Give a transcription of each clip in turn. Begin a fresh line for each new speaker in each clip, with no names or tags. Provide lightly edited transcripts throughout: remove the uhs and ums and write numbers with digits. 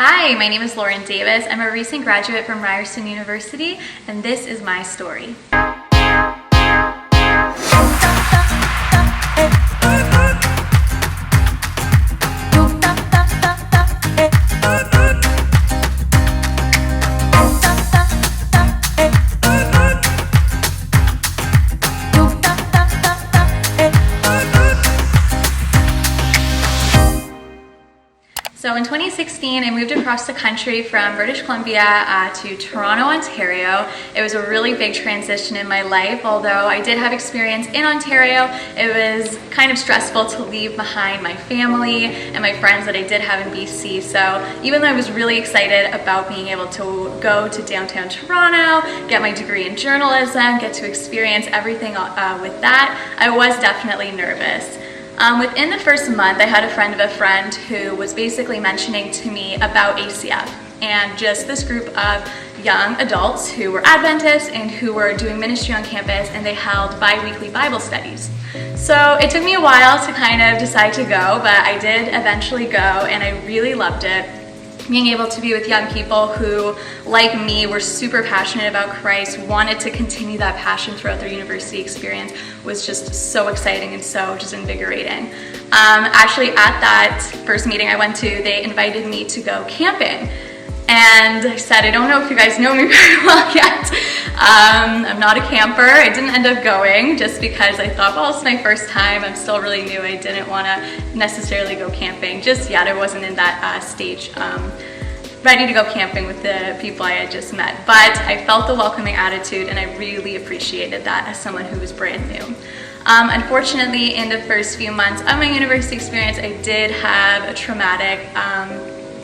Hi, my name is Lauren Davis. I'm a recent graduate from Ryerson University, and this is my story. So in 2016, I moved across the country from British Columbia to Toronto, Ontario. It was a really big transition in my life. Although I did have experience in Ontario, it was kind of stressful to leave behind my family and my friends that I did have in BC. So even though I was really excited about being able to go to downtown Toronto, get my degree in journalism, get to experience everything with that, I was definitely nervous. Within the first month, I had a friend of a friend who was basically mentioning to me about ACF and just this group of young adults who were Adventist and who were doing ministry on campus, and they held bi-weekly Bible studies. So it took me a while to kind of decide to go, but I did eventually go, and I really loved it. Being able to be with young people who, like me, were super passionate about Christ, wanted to continue that passion throughout their university experience, was just so exciting and so just invigorating. Actually, at that first meeting I went to, they invited me to go camping. And I said, I don't know if you guys know me very well yet. I'm not a camper. I didn't end up going just because I thought, well, it's my first time. I'm still really new. I didn't want to necessarily go camping just yet. I wasn't in that stage ready to go camping with the people I had just met. But I felt the welcoming attitude, and I really appreciated that as someone who was brand new. Unfortunately, in the first few months of my university experience, I did have a traumatic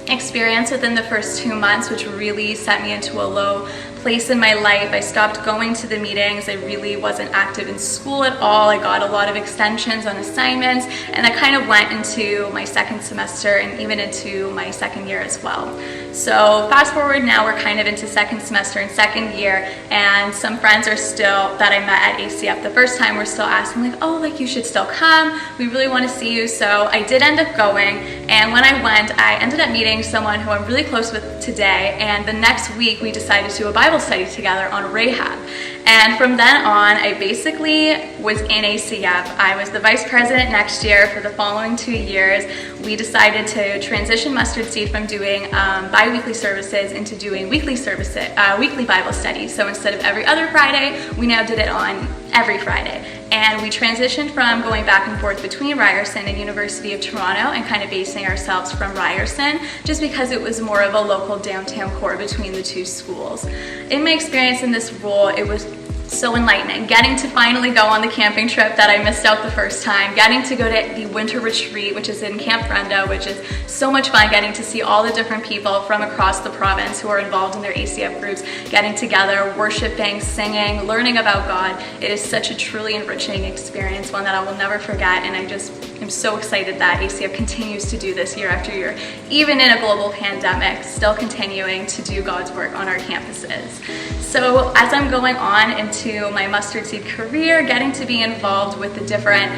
experience within the first 2 months, which really set me into a low place in my life. I stopped going to the meetings. I really wasn't active in school at all. I got a lot of extensions on assignments, and that kind of went into my second semester and even into my second year as well. So fast forward, now we're kind of into second semester and second year, and some friends are still, that I met at ACF the first time, were still asking like, oh, like you should still come. We really want to see you. So I did end up going, and when I went, I ended up meeting someone who I'm really close with today, and the next week we decided to do a Bible study together on Rahab. And from then on, I basically was in ACF. I was the vice president next year for the following 2 years. We decided to transition Mustard Seed from doing bi-weekly services into doing weekly Bible studies. So instead of every other Friday, we now did it on every Friday. And we transitioned from going back and forth between Ryerson and University of Toronto and kind of basing ourselves from Ryerson just because it was more of a local downtown core between the two schools. In my experience in this role, it was so enlightening. Getting to finally go on the camping trip that I missed out the first time, getting to go to the winter retreat, which is in Camp Brenda, which is so much fun, getting to see all the different people from across the province who are involved in their ACF groups, getting together, worshiping, singing, learning about God. It is such a truly enriching experience, one that I will never forget, and I'm so excited that ACF continues to do this year after year, even in a global pandemic, still continuing to do God's work on our campuses. So as I'm going on into my Mustard Seed career, getting to be involved with the different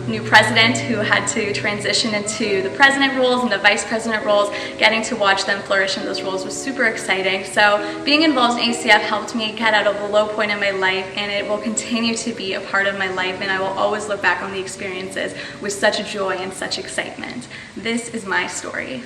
new president who had to transition into the president roles and the vice president roles, getting to watch them flourish in those roles was super exciting. So being involved in ACF helped me get out of a low point in my life, and it will continue to be a part of my life, and I will always look back on the experiences with such joy and such excitement. This is my story.